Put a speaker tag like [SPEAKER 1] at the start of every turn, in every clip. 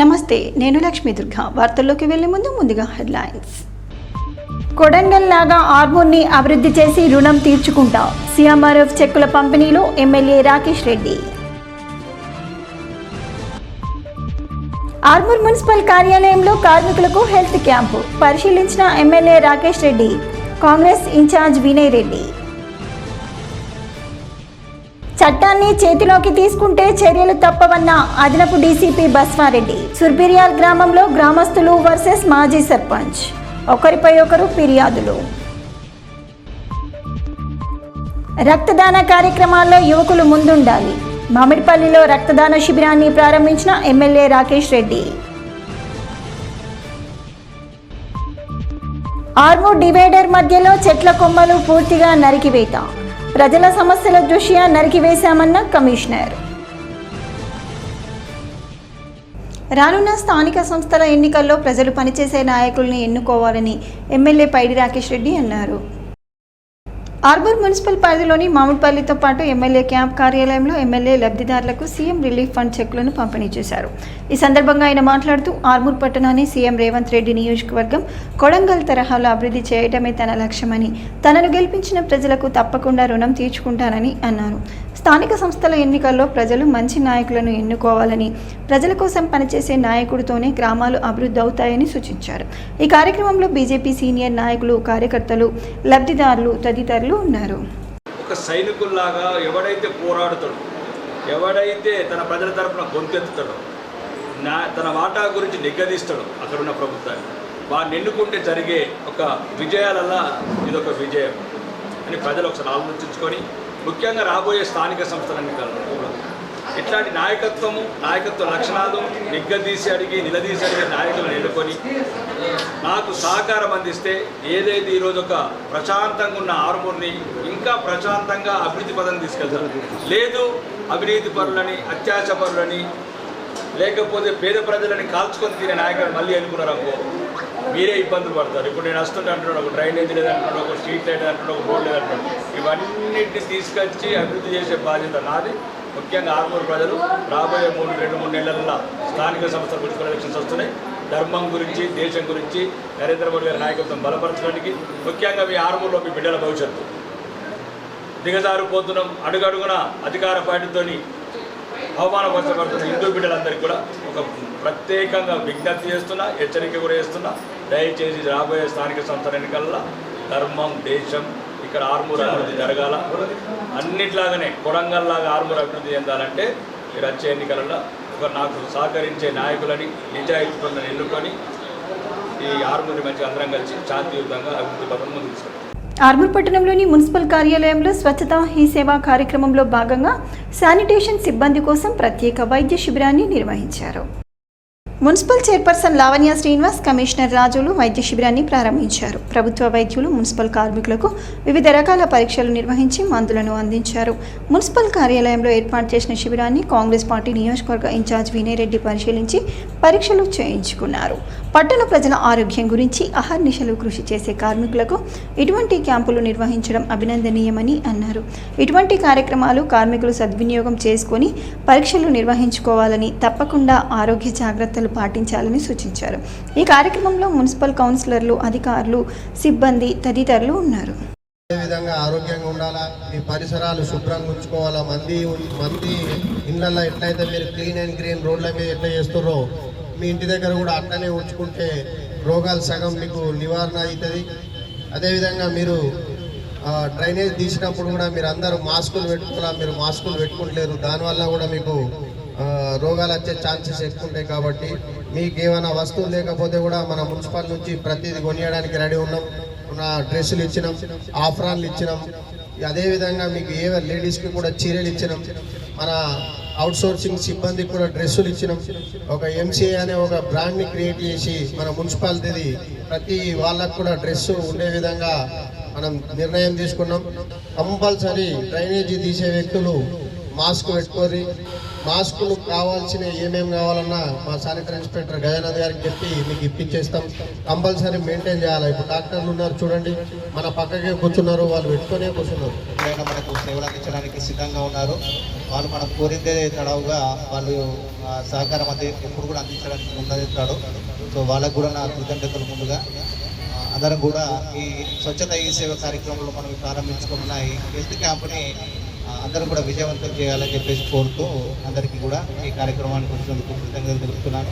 [SPEAKER 1] నమస్తే, నేను లక్ష్మీ దుర్గా. వార్తల్లోకి వెళ్లే ముందుగా హెడ్లైన్స్. కొడంగల్ లాగా ఆర్మూర్ని అభివృద్ధి చేసి రుణం తీర్చుకుంటా. సీఎంఆర్ఎఫ్ చెక్కుల పంపిణీలో ఎమ్మెల్యే రాకేష్ రెడ్డి. ఆర్మూర్ మున్సిపల్ కార్యాలయంలో కార్మికులకు హెల్త్ క్యాంపు పరిశీలించిన ఎమ్మెల్యే రాకేష్ రెడ్డి. కాంగ్రెస్ ఇన్ఛార్జ్ వినయ్ రెడ్డి. చట్టాన్ని చేతిలోకి తీసుకుంటే చర్యలు తప్పవన్న అదనపు డీసీపీ బస్వారెడ్డి. సుర్బిరియాల్ గ్రామంలో గ్రామస్తులు వర్సెస్ మాజీ సర్పంచ్, ఒకరిపై ఒకరు ఫిర్యాదులు. రక్తదాన కార్యక్రమాల్లో యువకులు ముందుండాలి. మామిడిపల్లిలో రక్తదాన శిబిరాన్ని ప్రారంభించిన ఎమ్మెల్యే రాకేష్ రెడ్డి. ఆర్మూర్ డివైడర్ మధ్యలో చెట్ల కొమ్మలు పూర్తిగా నరికివేత. ప్రజల సమస్యల దృష్ట్యా నరికివేశామన్న కమిషనర్. రానున్న స్థానిక సంస్థల ఎన్నికల్లో ప్రజలు పనిచేసే నాయకుల్ని ఎన్నుకోవాలని ఎమ్మెల్యే పైడి రాకేష్ రెడ్డి అన్నారు. ఆర్మూర్ మున్సిపల్ పరిధిలోని మామిడిపల్లితో పాటు ఎమ్మెల్యే క్యాంప్ కార్యాలయంలో ఎమ్మెల్యే లబ్ధిదారులకు సీఎం రిలీఫ్ ఫండ్ చెక్కులను పంపిణీ చేశారు. ఈ సందర్భంగా ఆయన మాట్లాడుతూ ఆర్మూర్ పట్టణాన్ని సీఎం రేవంత్ రెడ్డి నియోజకవర్గం కొడంగల్ తరహాలో అభివృద్ధి చేయడమే తన లక్ష్యమని, తనను గెలిపించిన ప్రజలకు తప్పకుండా రుణం తీర్చుకుంటానని అన్నారు. స్థానిక సంస్థల ఎన్నికల్లో ప్రజలు మంచి నాయకులను ఎన్నుకోవాలని, ప్రజల కోసం పనిచేసే నాయకుడితోనే గ్రామాలు అభివృద్ధి అవుతాయని సూచించారు. ఈ కార్యక్రమంలో బీజేపీ సీనియర్ నాయకులు, కార్యకర్తలు, లబ్ధిదారులు తదితరులు ఉన్నారు.
[SPEAKER 2] ఒక సైనికుల్లాగా ఎవడైతే పోరాడుతాడో, ఎవడైతే తన ప్రజల తరపున గొంతెత్తుతాడో, తన వాటా గురించి నిగ్గదీస్తాడో అక్కడున్న ప్రభుత్వాన్ని, వారిని ఎన్నుకుంటే జరిగే ఒక విజయాలల్లా ఇదొక విజయం అని ప్రజలు ఒకసారి ఆలోచించుకొని, ముఖ్యంగా రాబోయే స్థానిక సంస్థల ఎన్నికల్లో ఇట్లాంటి నాయకత్వ లక్షణాలు నిగ్గదీసి అడిగి నిలదీసి అడిగే నాయకులను ఎన్నుకొని నాకు సహకారం అందిస్తే ఏదైతే ఈరోజు ఒక ప్రశాంతంగా ఉన్న ఆర్మూర్ని ఇంకా ప్రశాంతంగా అభివృద్ధి పదం తీసుకెళ్తారు. లేదు అవినీతి పరులని, అత్యాశ పరులని, లేకపోతే పేద ప్రజలని కాల్చుకొని తినే నాయకులు మళ్ళీ ఎన్నుకున్నారనుకో మీరే ఇబ్బందులు పడతారు. ఇప్పుడు నేను వస్తుంటే అంటున్నాడు, ఒక డ్రైనేజ్ లేదంటున్నాడు, ఒక స్ట్రీట్ లైట్ అంటున్నాడు, ఒక రోడ్ లేదంటున్నాడు. ఇవన్నిటిని తీసుకొచ్చి అభివృద్ధి చేసే బాధ్యత నాది. ముఖ్యంగా ఆర్మూర్ ప్రజలు రాబోయే 2-3 నెలల్లో స్థానిక సంస్థల మున్సిపల్ ఎలక్షన్స్ వస్తున్నాయి. ధర్మం గురించి, దేశం గురించి నరేంద్ర మోడీ గారి నాయకత్వం బలపరచడానికి, ముఖ్యంగా మీ ఆర్మూర్లో మీ బిడ్డల భవిష్యత్తు దిగజారిపోతున్నాం. అడుగడుగున అధికార పార్టీతోని అవమానపరచబడుతున్న హిందూ బిడ్డలందరికీ కూడా ఒక ప్రత్యేకంగా విజ్ఞప్తి చేస్తున్నా, హెచ్చరిక కూడా చేస్తున్నా. దయచేసి రాబోయే స్థానిక సంస్థల ఎన్నికల్లో ధర్మం, దేశం ఇక్కడ ఆర్మూర్ అభివృద్ధి జరగాల. అన్నిట్లాగానే కొడంగల్లాగా ఆర్మూర్ అభివృద్ధి చెందాలంటే మీరు వచ్చే ఎన్నికలలో ఒక నాకు సహకరించే నాయకులని, నిజాయితీలను ఎన్నుకొని ఈ ఆర్మూర్ని మంచిగా అందరం కలిసి శాంతియుతంగా అభివృద్ధి పథకం ముందుకు తీసుకెళ్తాం.
[SPEAKER 1] ఆర్మూర్ పట్టణంలోని మున్సిపల్ కార్యాలయంలో స్వచ్ఛతా హీ సేవా కార్యక్రమంలో భాగంగా శానిటేషన్ సిబ్బంది కోసం ప్రత్యేక వైద్య శిబిరాన్ని నిర్వహించారు. Municipal chairperson Lavanya Srinivas, commissioner రాజులు వైద్య శిబిరాన్ని ప్రారంభించారు. ప్రభుత్వ వైద్యులు మున్సిపల్ కార్మికులకు వివిధ రకాల పరీక్షలు నిర్వహించి మందులను అందించారు. మున్సిపల్ కార్యాలయంలో ఏర్పాటు చేసిన శిబిరాన్ని కాంగ్రెస్ పార్టీ నియోజకవర్గ ఇన్ఛార్జ్ వినయ్ రెడ్డి పరిశీలించి పరీక్షలు చేయించుకున్నారు. పట్టణ ప్రజల ఆరోగ్యం గురించి అహర్నిశలు కృషి చేసే కార్మికులకు ఇటువంటి క్యాంపులు నిర్వహించడం అభినందనీయమని అన్నారు. ఇటువంటి కార్యక్రమాలు కార్మికులు సద్వినియోగం చేసుకొని పరీక్షలు నిర్వహించుకోవాలని, తప్పకుండా ఆరోగ్య జాగ్రత్తలు పాటించాలని సూచించారు. ఈ కార్యక్రమంలో మున్సిపల్ కౌన్సిలర్లు, అధికారులు, సిబ్బంది తదితరులు ఉన్నారు.
[SPEAKER 3] విధంగా ఆరోగ్యంగా ఉండాలా, మీ పరిసరాలు శుభ్రంగా ఉంచుకోవాలా. మంది ఇళ్ళల్లో ఎట్లయితే మీరు క్లీన్ అండ్ గ్రీన్ రోడ్ల మీద ఎట్లా చేస్తారో మీ ఇంటి దగ్గర కూడా అట్లనే ఉంచుకుంటే రోగాలు సగం మీకు నివారణ అవుతుంది. అదేవిధంగా మీరు డ్రైనేజ్ తీసినప్పుడు కూడా మీరు అందరూ మాస్కులు పెట్టుకోవాలా. మీరు మాస్కులు పెట్టుకుంటలేరు, దానివల్ల కూడా మీకు రోగాలు వచ్చే ఛాన్సెస్ ఎక్కువ ఉంటాయి. కాబట్టి మీకు ఏమైనా వస్తువులు లేకపోతే కూడా మన మున్సిపల్ నుంచి ప్రతిదీ కొనియడానికి రెడీ ఉన్నాం. డ్రెస్సులు ఇచ్చినాం, ఆఫ్రాన్లు ఇచ్చినాం. అదేవిధంగా మీకు ఏ లేడీస్కి కూడా చీరలు ఇచ్చినాం. మన అవుట్సోర్సింగ్ సిబ్బందికి కూడా డ్రెస్సులు ఇచ్చినాం. ఒక ఎంసీఏ అనే ఒక బ్రాండ్ని క్రియేట్ చేసి మన మున్సిపాలిటీది ప్రతి వాళ్ళకు కూడా డ్రెస్సు ఉండే విధంగా మనం నిర్ణయం తీసుకున్నాం. కంపల్సరీ డ్రైనేజీ తీసే వ్యక్తులు మాస్క్ పెట్టుకోరి. మాస్కులు కావాల్సిన ఏమేమి కావాలన్నా మా శానిటరీ ఇన్స్పెక్టర్ గజానంద్ గారికి చెప్పి మీకు ఇప్పించేస్తాం. కంపల్సరీ మెయింటైన్ చేయాలి. ఇప్పుడు డాక్టర్లు ఉన్నారు చూడండి, మన పక్కకే కూర్చున్నారు, వాళ్ళు పెట్టుకునే కూర్చున్నారు.
[SPEAKER 4] ఎప్పుడైనా మనకు సేవలు అందించడానికి సిద్ధంగా ఉన్నారు. వాళ్ళు మనం కోరిందే తడవుగా వాళ్ళు సహకారం ఎప్పుడు కూడా అందించడానికి ముందందిస్తాడు. సో వాళ్ళకు కూడా నా కృతజ్ఞతలు. ముందుగా అందరం కూడా ఈ స్వచ్ఛత ఈ సేవ కార్యక్రమంలో మనం ప్రారంభించుకున్న ఈ హెల్త్ క్యాంప్ని అందరూ కూడా విజయవంతం చేయాలని చెప్పేసి కోరుతూ అందరికీ కూడా ఈ కార్యక్రమానికి వచ్చినందుకు కృతజ్ఞతలు తెలుపుతున్నాను.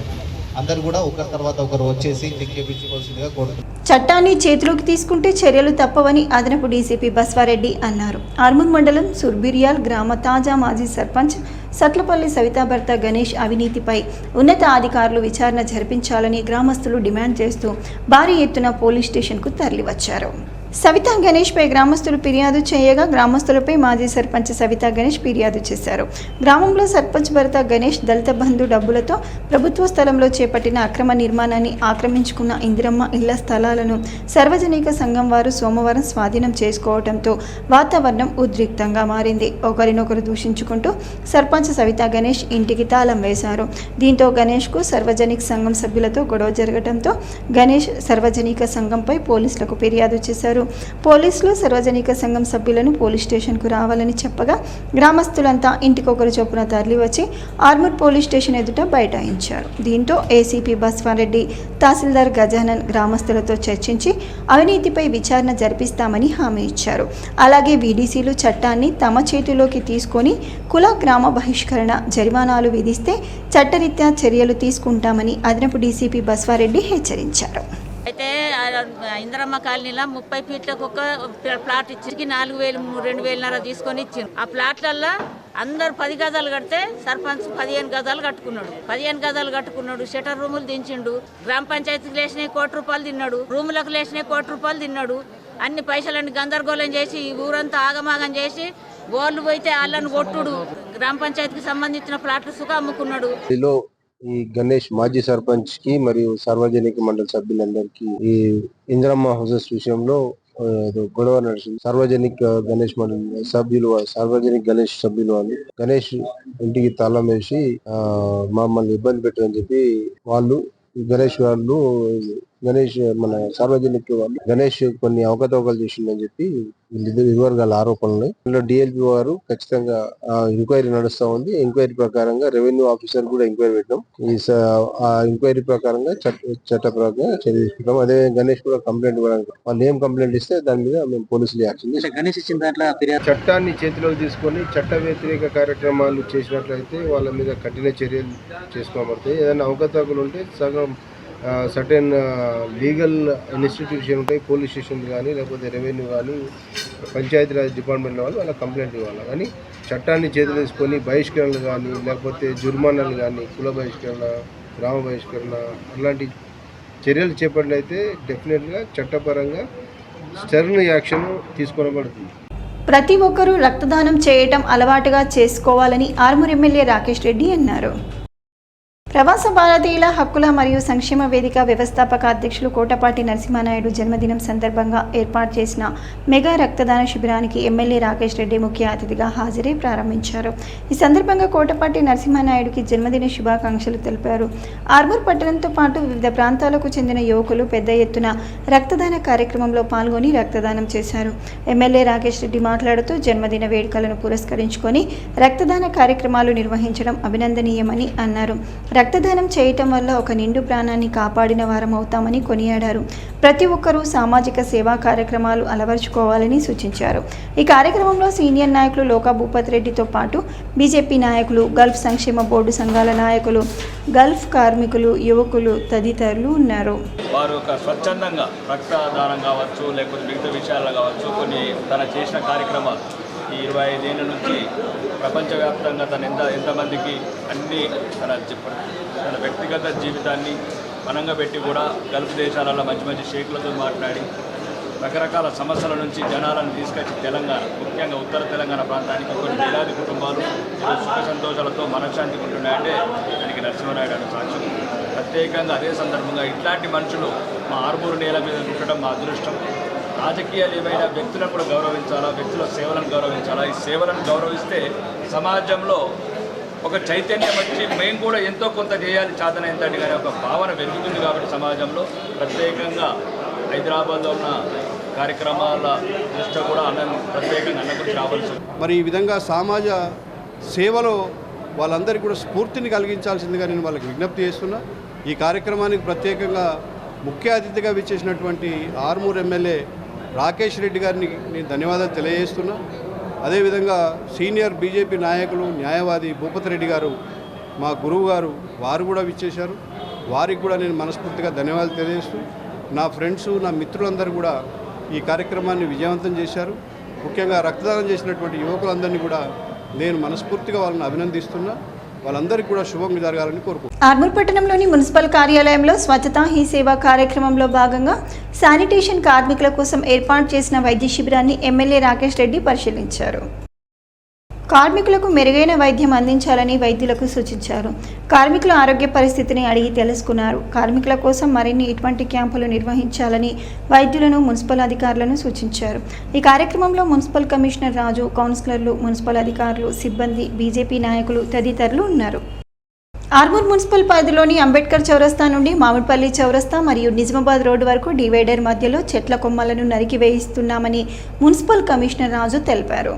[SPEAKER 4] అందరూ కూడా ఒకరి తర్వాత ఒకరు వచ్చేసి చెక్ చేయించుకోవాల్సిందిగా కోరుతున్నాను.
[SPEAKER 1] చట్టాన్ని చేతిలోకి తీసుకుంటే చర్యలు తప్పవని అదనపు డీసీపీ బస్వారెడ్డి అన్నారు. ఆర్మూర్ మండలం సుర్బిరియాల్ గ్రామ తాజా మాజీ సర్పంచ్ సట్లపల్లి సవితా భర్త గణేష్ అవినీతిపై ఉన్నత అధికారులు విచారణ జరిపించాలని గ్రామస్తులు డిమాండ్ చేస్తూ భారీ ఎత్తున పోలీస్ స్టేషన్కు తరలివచ్చారు. సవితా గణేష్పై గ్రామస్తులు ఫిర్యాదు చేయగా గ్రామస్తులపై మాజీ సర్పంచ్ సవితా గణేష్ ఫిర్యాదు చేశారు. గ్రామంలో సర్పంచ్ భర్త గణేష్ దళిత బంధు డబ్బులతో ప్రభుత్వ స్థలంలో చేపట్టిన అక్రమ నిర్మాణాన్ని ఆక్రమించుకున్న ఇందిరమ్మ ఇళ్ల స్థలాలను సార్వజనిక సంఘం వారు సోమవారం స్వాధీనం చేసుకోవడంతో వాతావరణం ఉద్రిక్తంగా మారింది. ఒకరినొకరు దూషించుకుంటూ సర్పంచ్ సవితా గణేష్ ఇంటికి తాళం వేశారు. దీంతో గణేష్కు సార్వజనిక సంఘం సభ్యులతో గొడవ జరగడంతో గణేష్ సార్వజనిక సంఘంపై పోలీసులకు ఫిర్యాదు చేశారు. పోలీసులు సార్వజనిక సంఘం సభ్యులను పోలీస్ స్టేషన్కు రావాలని చెప్పగా గ్రామస్తులంతా ఇంటికొకరు చొప్పున తరలివచ్చి ఆర్మూర్ పోలీస్ స్టేషన్ ఎదుట బైఠాయించారు. దీంతో ఏసీపీ బస్వారెడ్డి, తహసీల్దార్ గజానన్ గ్రామస్తులతో చర్చించి అవినీతిపై విచారణ జరిపిస్తామని హామీ ఇచ్చారు. అలాగే వీడీసీలు చట్టాన్ని తమ చేతిలోకి తీసుకొని కుల గ్రామ బహిష్కరణ జరిమానాలు విధిస్తే చట్టరీత్యా చర్యలు తీసుకుంటామని అదనపు డీసీపీ బస్వారెడ్డి హెచ్చరించారు.
[SPEAKER 5] అయితే ఇందిరమ్మ కాలనీలో 30 ఫీట్లకు ఒక ప్లాట్ ఇచ్చి 4,000 2,500 తీసుకొని ఇచ్చింది. ఆ ప్లాట్లల్లో అందరు 10 గజాలు కడితే సర్పంచ్ 15 గజాలు కట్టుకున్నాడు. 15 గజాలు కట్టుకున్నాడు. షటర్ రూములు దించిండు. గ్రామ పంచాయతీకి లేచిన ₹1,00,00,000 తిన్నాడు. రూములకు లేచిన ₹1,00,00,000 తిన్నాడు. అన్ని పైసలన్నీ గందరగోళం చేసి ఈ ఊరంతా ఆగమాగం చేసి బోర్లు పోయితే వాళ్ళను కొట్టుడు. గ్రామ పంచాయతీకి సంబంధించిన ప్లాట్లు సుఖ అమ్ముకున్నాడు.
[SPEAKER 6] ఈ గణేష్ మాజీ సర్పంచ్ కి మరియు సార్వజనిక మండలి సభ్యులందరికీ ఈ ఇందిరమ్మ హౌసెస్ విషయంలో గొడవ నడిచింది. సార్వజనిక గణేష్ మండలి సభ్యులు వాళ్ళు గణేష్ ఇంటికి తాళం వేసి మమ్మల్ని ఇబ్బంది పెట్టారని చెప్పి గణేష్ మన సార్వజనిక వాళ్ళు గణేష్ కొన్ని అవకతవకలు చేసిందని చెప్పి ఇరువర్గాల ఆరోపణలు. ఇందులో డిఎల్పి వారు ఖచ్చితంగా ఎంక్వైరీ నడుస్తా ఉంది. ఎంక్వైరీ ప్రకారంగా రెవెన్యూ ఆఫీసర్ కూడా ఎంక్వైరీ పెట్టాం. ఆ ఎంక్వైరీ ప్రకారంగా చట్ట ప్రకారంగా చర్య తీసుకుంటాం. అదే గణేష్ కూడా కంప్లైంట్ ఇవ్వడానికి వాళ్ళు ఏం కంప్లైంట్ ఇస్తే దాని మీద మేము పోలీసులు యాక్షన్ చేస్తాం.
[SPEAKER 7] గణేష్ ఇచ్చిన దాంట్లో
[SPEAKER 6] చట్టాన్ని చేతిలోకి తీసుకొని చట్ట వ్యతిరేక కార్యక్రమాలు చేసినట్లయితే వాళ్ళ మీద కఠిన చర్యలు చేసుకోబడతాయి. ఏదైనా అవకతవకలు ఉంటే సగం సర్టెన్ లీగల్ ఇన్స్టిట్యూషన్ ఉంటాయి, పోలీస్ స్టేషన్ కానీ లేకపోతే రెవెన్యూ కానీ పంచాయతీరాజ్ డిపార్ట్మెంట్ వాళ్ళు వాళ్ళ కంప్లైంట్ ఇవ్వాలి. కానీ చట్టాన్ని చేతులు తీసుకొని బహిష్కరణలు కానీ లేకపోతే జుర్మానాలు కానీ కుల బహిష్కరణ, గ్రామ బహిష్కరణ అలాంటి చర్యలు చేపట్టినైతే డెఫినెట్గా చట్టపరంగా స్టర్న్ యాక్షన్ తీసుకోబడుతుంది.
[SPEAKER 1] ప్రతి ఒక్కరూ రక్తదానం చేయటం అలవాటుగా చేసుకోవాలని ఆర్మూర్ ఎమ్మెల్యే రాకేష్ రెడ్డి అన్నారు. ప్రవాస భారతీయుల హక్కుల మరియు సంక్షేమ వేదిక వ్యవస్థాపక అధ్యక్షులు కోటపాటి నరసింహానాయుడు జన్మదినం సందర్భంగా ఏర్పాటు చేసిన మెగా రక్తదాన శిబిరానికి ఎమ్మెల్యే రాకేష్ రెడ్డి ముఖ్య అతిథిగా హాజరై ప్రారంభించారు. ఈ సందర్భంగా కోటపాటి నరసింహానాయుడుకి జన్మదిన శుభాకాంక్షలు తెలిపారు. ఆర్మూర్ పట్టణంతో పాటు వివిధ ప్రాంతాలకు చెందిన యువకులు పెద్ద ఎత్తున రక్తదాన కార్యక్రమంలో పాల్గొని రక్తదానం చేశారు. ఎమ్మెల్యే రాకేష్ రెడ్డి మాట్లాడుతూ జన్మదిన వేడుకలను పురస్కరించుకొని రక్తదాన కార్యక్రమాలు నిర్వహించడం అభినందనీయమని అన్నారు. రక్తదానం చేయటం వల్ల ఒక నిండు ప్రాణాన్ని కాపాడిన వారం అవుతామని కొనియాడారు. ప్రతి ఒక్కరూ సామాజిక సేవా కార్యక్రమాలు అలవర్చుకోవాలని సూచించారు. ఈ కార్యక్రమంలో సీనియర్ నాయకులు లోకా భూపత్ రెడ్డితో పాటు బీజేపీ నాయకులు, గల్ఫ్ సంక్షేమ బోర్డు సంఘాల నాయకులు, గల్ఫ్ కార్మికులు, యువకులు తదితరులు ఉన్నారు.
[SPEAKER 2] వారు ఒక స్వచ్ఛందంగా రక్తదానం కావచ్చు, లేకపోతే మిగతా విషయాల్లో కావచ్చు, కొన్ని తన చేసిన కార్యక్రమాలు ఈ 25 ఏళ్ళ నుంచి ప్రపంచవ్యాప్తంగా తను ఎంతమందికి అన్ని తన వ్యక్తిగత జీవితాన్ని పనంగా పెట్టి కూడా గల్ఫ్ దేశాలలో మంచి మంచి షేక్లతో మాట్లాడి రకరకాల సమస్యల నుంచి జనాలను తీసుకొచ్చి తెలంగాణ, ముఖ్యంగా ఉత్తర తెలంగాణ ప్రాంతానికి కొన్ని వేలాది కుటుంబాలు సుఖ సంతోషాలతో మనశ్శాంతిగా ఉంటున్నాయంటే దానికి నరసింహనాయుడు అనే సాక్ష్యం. ప్రత్యేకంగా అదే సందర్భంగా ఇట్లాంటి మనుషులు మా ఆర్మూరు నేల మీద ఉండటం మా అదృష్టం. రాజకీయాలు ఏమైనా వ్యక్తులను కూడా గౌరవించాలా, వ్యక్తుల సేవలను గౌరవించాలా. ఈ సేవలను గౌరవిస్తే సమాజంలో ఒక చైతన్యం వచ్చి మేము కూడా ఎంతో కొంత చేయాలి చాతనైందండి కానీ ఒక భావన పెరుగుతుంది. కాబట్టి సమాజంలో ప్రత్యేకంగా హైదరాబాద్లో ఉన్న కార్యక్రమాల దృష్ట్యా కూడా ప్రత్యేకంగా అన్న గురించి రావాల్సి.
[SPEAKER 7] మరి ఈ విధంగా సమాజ సేవలో వాళ్ళందరికీ కూడా స్ఫూర్తిని కలిగించాల్సిందిగా నేను వాళ్ళకి విజ్ఞప్తి చేస్తున్నా. ఈ కార్యక్రమానికి ప్రత్యేకంగా ముఖ్య అతిథిగా విచ్చేసినటువంటి ఆర్మూర్ ఎమ్మెల్యే రాకేష్ రెడ్డి గారిని నేను ధన్యవాదాలు తెలియజేస్తున్నా. అదేవిధంగా సీనియర్ బీజేపీ నాయకులు న్యాయవాది భూపతి రెడ్డి గారు మా గురువు గారు వారు కూడా విచ్చేశారు. వారికి కూడా నేను మనస్ఫూర్తిగా ధన్యవాదాలు తెలియజేస్తూ నా ఫ్రెండ్స్ నా మిత్రులందరూ కూడా ఈ కార్యక్రమాన్ని విజయవంతం చేశారు. ముఖ్యంగా రక్తదానం చేసినటువంటి యువకులందరినీ కూడా నేను మనస్ఫూర్తిగా వాళ్ళని అభినందిస్తున్నా. వాళ్ళందరికీ కూడా శుభం జరగాలని కోరుకుంటున్నాను.
[SPEAKER 1] ఆర్మూర్ పట్టణంలోని మున్సిపల్ కార్యాలయంలో స్వచ్ఛతా హీ సేవా కార్యక్రమంలో భాగంగా శానిటేషన్ కార్మికుల కోసం ఏర్పాటు చేసిన వైద్య శిబిరాన్ని ఎమ్మెల్యే రాకేష్ రెడ్డి పరిశీలించారు. కార్మికులకు మెరుగైన వైద్యం అందించాలని వైద్యులకు సూచించారు. కార్మికుల ఆరోగ్య పరిస్థితిని అడిగి తెలుసుకున్నారు. కార్మికుల కోసం మరిన్ని ఇటువంటి క్యాంపులు నిర్వహించాలని వైద్యులను మున్సిపల్ అధికారులను సూచించారు. ఈ కార్యక్రమంలో మున్సిపల్ కమిషనర్ రాజు, కౌన్సిలర్లు, మున్సిపల్ అధికారులు, సిబ్బంది, బీజేపీ నాయకులు తదితరులు ఉన్నారు. ఆర్మూర్ మున్సిపల్ పరిధిలోని అంబేద్కర్ చౌరస్తా నుండి మామిడిపల్లి చౌరస్తా మరియు నిజామాబాద్ రోడ్డు వరకు డివైడర్ మధ్యలో చెట్ల కొమ్మలను నరికివేయిస్తున్నామని మున్సిపల్ కమిషనర్ రాజు తెలిపారు.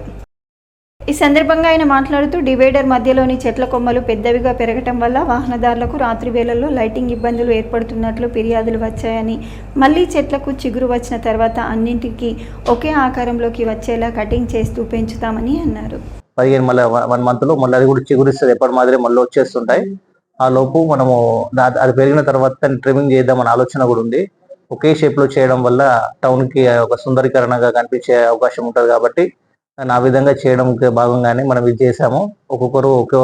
[SPEAKER 1] ఈ సందర్భంగా ఆయన మాట్లాడుతూ డివైడర్ మధ్యలోని చెట్ల కొమ్మలు పెద్దవిగా పెరగటం వల్ల వాహనదారులకు రాత్రి వేళల్లో లైటింగ్ ఇబ్బందులు ఏర్పడుతున్నట్లు ఫిర్యాదులు వచ్చాయని, మళ్లీ చెట్లకు చిగురు వచ్చిన తర్వాత అన్నింటికి ఒకే ఆకారంలోకి వచ్చేలా కటింగ్ చేస్తూ పెంచుతామని అన్నారు.
[SPEAKER 8] 15 మళ్ళీ 1 మంత్లో మళ్ళీ అది కూడా చిగురిస్తుంది. ఎప్పటి మాదిరి మళ్ళీ వచ్చేస్తుంటాయి. ఆ లోపు మనము అది పెరిగిన తర్వాత ట్రిమ్మింగ్ చేద్దామని ఆలోచన కూడా ఉంది. ఒకే షేప్లో చేయడం వల్ల టౌన్కి ఒక సుందరీకరణగా కనిపించే అవకాశం ఉంటుంది. కాబట్టి ఆ విధంగా చేయడం భాగంగానే మనం ఇది చేసాము. ఒక్కొక్కరు ఒక్కో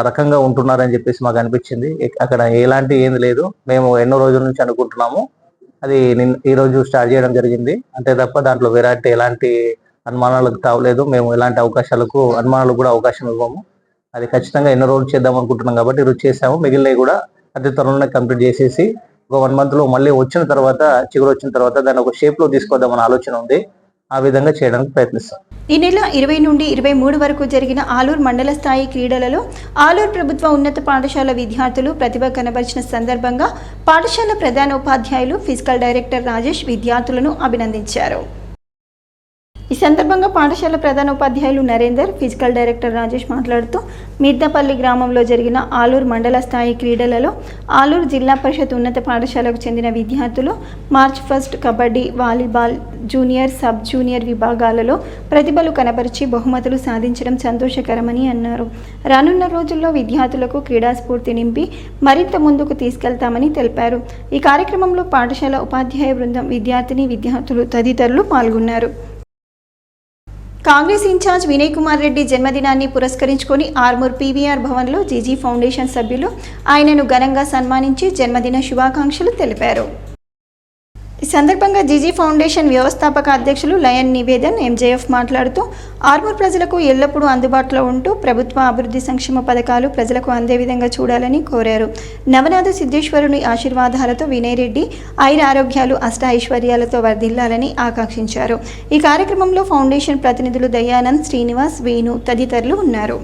[SPEAKER 8] రకంగా ఉంటున్నారని చెప్పేసి మాకు అనిపించింది. అక్కడ ఎలాంటి ఏం లేదు. మేము ఎన్నో రోజుల నుంచి అనుకుంటున్నాము. అది ఈ రోజు స్టార్ట్ చేయడం జరిగింది. అంతే తప్ప దాంట్లో వెరైటీ ఎలాంటి అనుమానాలకు తావలేదు. మేము ఎలాంటి అనుమానాలకు కూడా అవకాశం ఇవ్వము. అది ఖచ్చితంగా ఎన్నో రోజులు చేద్దాం అనుకుంటున్నాం కాబట్టి ఈరోజు చేసాము. మిగిలినవి కూడా అతి త్వరలోనే కంప్లీట్ చేసేసి ఒక 1 మంత్లో మళ్ళీ వచ్చిన తర్వాత చిగురు వచ్చిన తర్వాత దాన్ని ఒక షేప్లో తీసుకొద్దామని ఆలోచన ఉంది. ఆ విధంగా చేయడానికి ప్రయత్నిస్తాం.
[SPEAKER 1] ఈ నెల 20 నుండి 23 వరకు జరిగిన ఆలూరు మండల స్థాయి క్రీడలలో ఆలూరు ప్రభుత్వ ఉన్నత పాఠశాల విద్యార్థులు ప్రతిభ కనబరిచిన సందర్భంగా పాఠశాల ప్రధానోపాధ్యాయులు ఫిజికల్ డైరెక్టర్ రాజేష్ విద్యార్థులను అభినందించారు. ఈ సందర్భంగా పాఠశాల ప్రధానోపాధ్యాయులు నరేందర్, ఫిజికల్ డైరెక్టర్ రాజేష్ మాట్లాడుతూ మిర్దపల్లి గ్రామంలో జరిగిన ఆలూరు మండల స్థాయి క్రీడలలో ఆలూరు జిల్లా పరిషత్ ఉన్నత పాఠశాలకు చెందిన విద్యార్థులు March 1 kabaddi, volleyball, junior, sub junior విభాగాలలో ప్రతిభలు కనబరిచి బహుమతులు సాధించడం సంతోషకరమని అన్నారు. రానున్న రోజుల్లో విద్యార్థులకు క్రీడా స్ఫూర్తి నింపి మరింత ముందుకు తీసుకెళ్తామని తెలిపారు. ఈ కార్యక్రమంలో పాఠశాల ఉపాధ్యాయ బృందం, విద్యార్థులు తదితరులు పాల్గొన్నారు. కాంగ్రెస్ ఇన్ఛార్జ్ వినయ్ కుమార్ రెడ్డి జన్మదినాన్ని పురస్కరించుకొని ఆర్మూర్ పీవీఆర్ భవన్లో జీజీ ఫౌండేషన్ సభ్యులు ఆయనను ఘనంగా సన్మానించి జన్మదిన శుభాకాంక్షలు తెలిపారు. ఈ సందర్భంగా జీజీ ఫౌండేషన్ వ్యవస్థాపక అధ్యక్షులు లయన్ నివేదన్ ఎంజేఎఫ్ మాట్లాడుతూ ఆర్మూర్ ప్రజలకు ఎల్లప్పుడూ అందుబాటులో ఉంటూ ప్రభుత్వ అభివృద్ధి సంక్షేమ పథకాలు ప్రజలకు అందే విధంగా చూడాలని కోరారు. నవనాథ సిద్ధేశ్వరుని ఆశీర్వాదాలతో వినయ్ రెడ్డి ఆయురారోగ్యాలు, అష్ట ఐశ్వర్యాలతో వర్ధిల్లాలని ఆకాంక్షించారు. ఈ కార్యక్రమంలో ఫౌండేషన్ ప్రతినిధులు దయానంద్, శ్రీనివాస్, వేణు తదితరులు ఉన్నారు.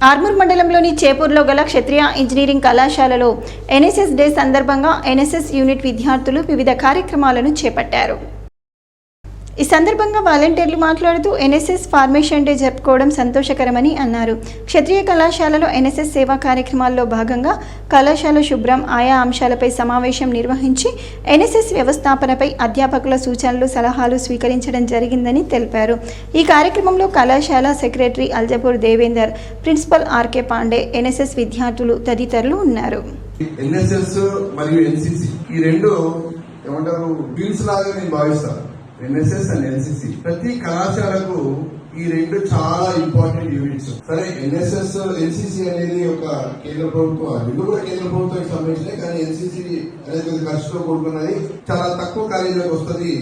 [SPEAKER 1] ఆర్మూర్ మండలంలోని చేపూర్లో గల క్షత్రియ ఇంజనీరింగ్ కళాశాలలో ఎన్ఎస్ఎస్ డే సందర్భంగా ఎన్ఎస్ఎస్ యూనిట్ విద్యార్థులు వివిధ కార్యక్రమాలను చేపట్టారు. ఈ సందర్భంగా వాలంటీర్లు మాట్లాడుతూ ఎన్ఎస్ఎస్ ఫార్మేషన్ డే జరుపుకోవడం సంతోషకరమని అన్నారు. క్షత్రియ కళాశాలలో ఎన్ఎస్ఎస్ సేవా కార్యక్రమాల్లో భాగంగా కళాశాల శుభ్రం, ఆయా అంశాలపై సమావేశం నిర్వహించి ఎన్ఎస్ఎస్ వ్యవస్థాపనపై అధ్యాపకుల సూచనలు, సలహాలు స్వీకరించడం జరిగిందని తెలిపారు. ఈ కార్యక్రమంలో కళాశాల secretary Aljapur Devender, principal RK Pandey, NSS విద్యార్థులు తదితరులు ఉన్నారు.
[SPEAKER 9] ఎన్ఎస్ఎస్ మరియు ఎన్సిసి ఈ రెండు ఏమంటారు వీల్స్ లాగా నేను భావిస్తాను. ఎన్ఎస్ఎస్ అండ్ ఎన్సిసి ప్రతి కళాశాలకు ఈ రెండు చాలా ఇంపార్టెంట్ యూనిట్స్. సరే, ఎన్ఎస్ఎస్, ఎన్సిసి అనేది ఒక కేంద్ర ప్రభుత్వం, రెండు కూడా కేంద్ర ప్రభుత్వానికి సంబంధించినవి. కానీ ఎన్సిసి అనేది కొద్ది ఖర్చుతో కూడుకున్నది, చాలా తక్కువ కాలేజీలకు వస్తుంది.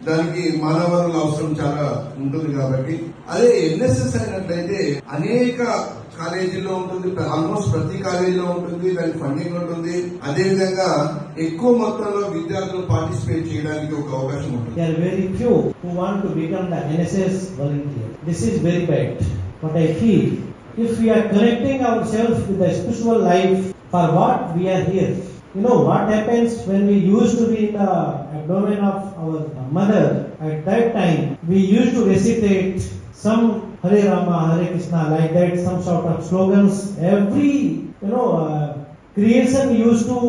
[SPEAKER 9] దానికి మానవ వనరుల అవసరం చాలా ఉంటుంది. కాబట్టి అదే ఎన్ఎస్ఎస్ అయినట్లయితే అనేక కాలేజీలో ఉంటుంది, ఆల్మోస్ట్ ప్రతి కాలేజీలో ఉంటుంది, దానికి ఫండింగ్ ఉంటుంది. అదేవిధంగా ఎక్కువ మొత్తంలో విద్యార్థులు పార్టిసిపేట్ చేయడానికి ఒక అవకాశం ఉంటుంది.
[SPEAKER 10] There are very few who want to become the NSS volunteer. This is very bad. But I feel if we are connecting ourselves with the spiritual life for what we are here. You know what happens when we used to be in the abdomen of our mother. At that time we used to recitate some Hare Rama, Hare Krishna, like that, some sort of slogans. Every creation used to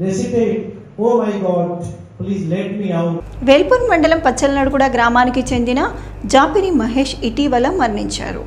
[SPEAKER 10] recitate, oh my God, please let me out.
[SPEAKER 1] Velpur మండలం పచ్చలనడుగుడ గ్రామానికి చెందిన జాపిరి మహేష్ ఇటీవల మరణించారు.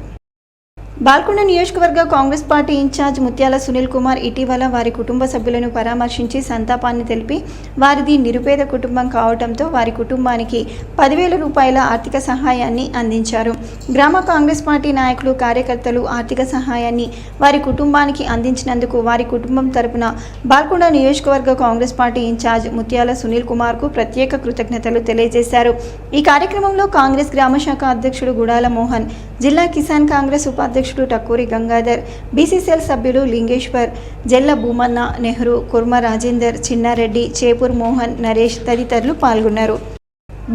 [SPEAKER 1] బాల్కొండ నియోజకవర్గ Congress party incharge ముత్యాల సునీల్ కుమార్ ఇటీవల వారి కుటుంబ సభ్యులను పరామర్శించి సంతాపాన్ని తెలిపి వారిది నిరుపేద కుటుంబం కావడంతో వారి కుటుంబానికి 10,000 రూపాయల ఆర్థిక సహాయాన్ని అందించారు. గ్రామ కాంగ్రెస్ పార్టీ నాయకులు, కార్యకర్తలు ఆర్థిక సహాయాన్ని వారి కుటుంబానికి అందించినందుకు వారి కుటుంబం తరపున బాల్కొండ నియోజకవర్గ కాంగ్రెస్ పార్టీ ఇన్ఛార్జ్ ముత్యాల సునీల్ కుమార్కు ప్రత్యేక కృతజ్ఞతలు తెలియజేశారు. ఈ కార్యక్రమంలో కాంగ్రెస్ గ్రామ శాఖ అధ్యక్షుడు గుడాల మోహన్, జిల్లా కిసాన్ కాంగ్రెస్ ఉపాధ్యక్షుడు టక్కూరి గంగాధర్, బీసీసీఎల్ సభ్యులు లింగేశ్వర్, జెల్ల భూమన్న, నెహ్రూ, కుర్మ రాజేందర్, చిన్నారెడ్డి, చేపూర్ మోహన్, నరేష్ తదితరులు పాల్గొన్నారు.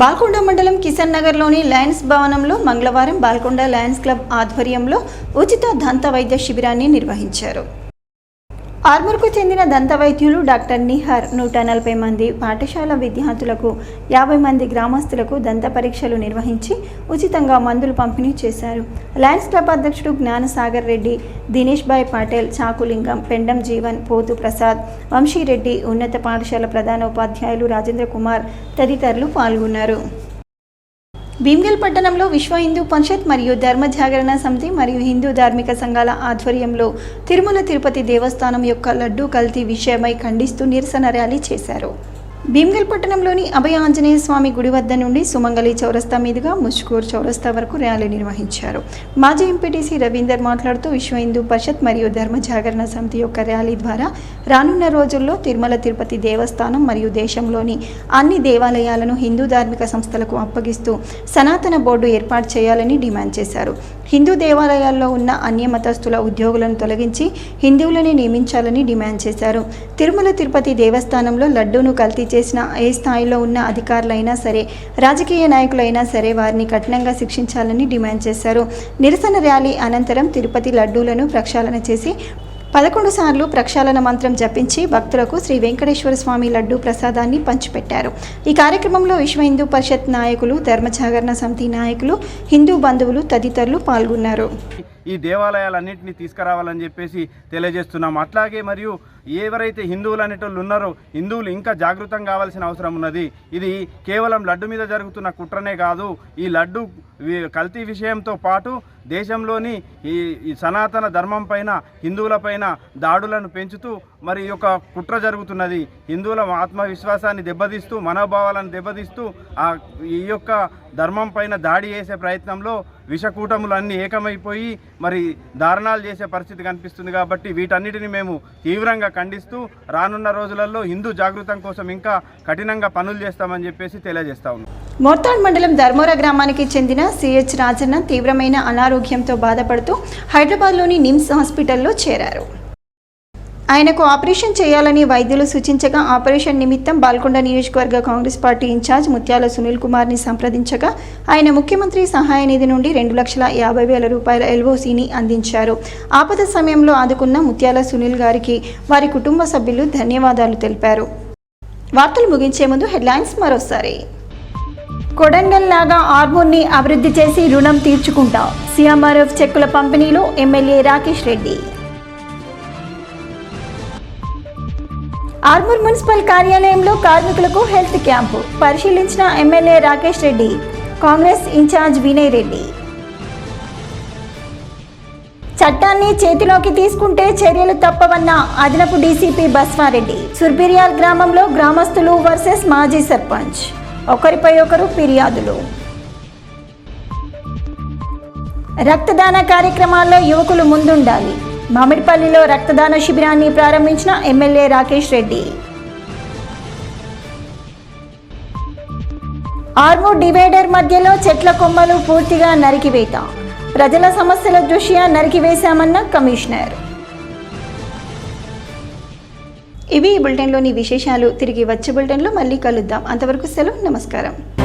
[SPEAKER 1] బాల్కొండ మండలం కిసాన్ నగర్లోని లయన్స్ భవనంలో మంగళవారం బాల్కొండ లయన్స్ క్లబ్ ఆధ్వర్యంలో ఉచిత దంత వైద్య శిబిరాన్ని నిర్వహించారు. ఆర్మూర్కు చెందిన దంత వైద్యులు డాక్టర్ నిహార్ 140 మంది పాఠశాల విద్యార్థులకు, 50 మంది గ్రామస్తులకు దంత పరీక్షలు నిర్వహించి ఉచితంగా మందులు పంపిణీ చేశారు. లయన్స్ క్లబ్ అధ్యక్షుడు జ్ఞానసాగర్ రెడ్డి, దినేష్ భాయ్ పాటేల్, చాకులింగం, పెండం జీవన్, పోతు ప్రసాద్, వంశీరెడ్డి, ఉన్నత పాఠశాల ప్రధాన ఉపాధ్యాయులు రాజేంద్ర కుమార్ తదితరులు పాల్గొన్నారు. భీమ్గల్ పట్టణంలో విశ్వ హిందూ పరిషత్ మరియు ధర్మ జాగరణ సమితి మరియు హిందూ ధార్మిక సంఘాల ఆధ్వర్యంలో తిరుమల తిరుపతి దేవస్థానం యొక్క లడ్డూ కల్తీ విషయమై ఖండిస్తూ నిరసన ర్యాలీ చేశారు. భీమ్గల్ పట్టణంలోని అభయ ఆంజనేయ స్వామి గుడి వద్ద నుండి సుమంగళి చౌరస్తా మీదుగా ముష్కూర్ చౌరస్తా వరకు ర్యాలీ నిర్వహించారు. మాజీ ఎంపీటీసీ రవీందర్ మాట్లాడుతూ విశ్వ హిందూ పరిషత్ మరియు ధర్మ జాగరణ సమితి యొక్క ర్యాలీ ద్వారా రానున్న రోజుల్లో తిరుమల తిరుపతి దేవస్థానం మరియు దేశంలోని అన్ని దేవాలయాలను హిందూ ధార్మిక సంస్థలకు అప్పగిస్తూ సనాతన బోర్డు ఏర్పాటు చేయాలని డిమాండ్ చేశారు. హిందూ దేవాలయాల్లో ఉన్న అన్యమతస్థుల ఉద్యోగులను తొలగించి హిందువులని నియమించాలని డిమాండ్ చేశారు. తిరుమల తిరుపతి దేవస్థానంలో లడ్డూను కల్తీ చేసిన ఏ స్థాయిలో ఉన్న అధికారులైనా సరే, రాజకీయ నాయకులైనా సరే వారిని కఠినంగా శిక్షించాలని డిమాండ్ చేశారు. నిరసన ర్యాలీ అనంతరం తిరుపతి లడ్డూలను ప్రక్షాళన చేసి 11 సార్లు ప్రక్షాళన మంత్రం జపించి భక్తులకు శ్రీ వెంకటేశ్వర స్వామి లడ్డూ ప్రసాదాన్ని పంచిపెట్టారు. ఈ కార్యక్రమంలో విశ్వ హిందూ పరిషత్ నాయకులు, ధర్మ జాగరణ సమితి నాయకులు, హిందూ బంధువులు తదితరులు పాల్గొన్నారు.
[SPEAKER 11] ఈ దేవాలయాలన్నింటినీ తీసుకురావాలని చెప్పేసి తెలియజేస్తున్నాం. అట్లాగే మరియు ఎవరైతే హిందువులు అనేటోళ్ళు ఉన్నారో హిందువులు ఇంకా జాగృతం కావాల్సిన అవసరం ఉన్నది. ఇది కేవలం లడ్డు మీద జరుగుతున్న కుట్రనే కాదు, ఈ లడ్డు కల్తీ విషయంతో పాటు దేశంలోని ఈ సనాతన ధర్మం పైన, హిందువుల పైన దాడులను పెంచుతూ మరి ఈ యొక్క కుట్ర జరుగుతున్నది. హిందువుల ఆత్మవిశ్వాసాన్ని దెబ్బతీస్తూ, మనోభావాలను దెబ్బతీస్తూ ఈ యొక్క ధర్మం పైన దాడి చేసే ప్రయత్నంలో విషకూటములు అన్నీ ఏకమైపోయి మరి దారుణాలు చేసే పరిస్థితి కనిపిస్తుంది. కాబట్టి వీటన్నిటిని మేము తీవ్రంగా ఖండిస్తూ రానున్న రోజులలో హిందూ జాగృతం కోసం ఇంకా కఠినంగా పనులు చేస్తామని చెప్పేసి తెలియజేస్తా ఉన్నాం.
[SPEAKER 1] మోర్తాడ్ మండలం ధర్మోరా గ్రామానికి చెందిన సిహెచ్ రాజన్న తీవ్రమైన అనారోగ్యంతో బాధపడుతూ హైదరాబాద్లోని నిమ్స్ హాస్పిటల్లో చేరారు. ఆయనకు ఆపరేషన్ చేయాలని వైద్యులు సూచించగా ఆపరేషన్ నిమిత్తం బాల్కొండ నియోజకవర్గ కాంగ్రెస్ పార్టీ ఇన్ఛార్జ్ ముత్యాల సునీల్ కుమార్ని సంప్రదించగా ఆయన ముఖ్యమంత్రి సహాయ నిధి నుండి 2,50,000 రూపాయల ఎల్ఓసిని అందించారు. ఆపద సమయంలో ఆదుకున్న ముత్యాల సునీల్ గారికి వారి కుటుంబ సభ్యులు ధన్యవాదాలు తెలిపారు. వార్తలు ముగించే ముందు హెడ్లైన్స్ మరోసారి. కొడంగల్ లాగా ఆర్మూర్ని అభివృద్ధి చేసి రుణం తీర్చుకుంటాం. సీఎంఆర్ఎఫ్ చెక్కుల పంపిణీలో ఎమ్మెల్యే రాకేష్ రెడ్డి. ఆర్మూర్ మున్సిపల్ కార్యాలయంలో కార్మికులకు హెల్త్ క్యాంపు పరిశీలించిన ఎమ్మెల్యే రాకేష్ రెడ్డి. కాంగ్రెస్ ఇన్ఛార్జ్ వినయ్ రెడ్డి. చట్టాన్ని చేతిలోకి తీసుకుంటే చర్యలు తప్పవన్న అదనపు డీసీపీ బస్వారెడ్డి. సుర్బిరియాల్ గ్రామంలో గ్రామస్తులు వర్సెస్ మాజీ సర్పంచ్, ఒకరిపై ఒకరు ఫిర్యాదులు. రక్తదాన కార్యక్రమాల్లో యువకులు ముందుండాలి. మామిడిపల్లిలో రక్తదాన శిబిరాన్ని ప్రారంభించిన ఎమ్మెల్యే రాకేష్ రెడ్డి. ఆర్మూర్ డివైడర్ మధ్యలో చెట్ల కొమ్మలు పూర్తిగా నరికివేత. ప్రజల సమస్యల దృష్ట్యా నరికివేశామన్న కమిషనర్. ఇవి ఈ బులెటిన్లోని విశేషాలు. తిరిగి వచ్చే బులెటిన్లో మళ్ళీ కలుద్దాం. అంతవరకు సెలవు. నమస్కారం.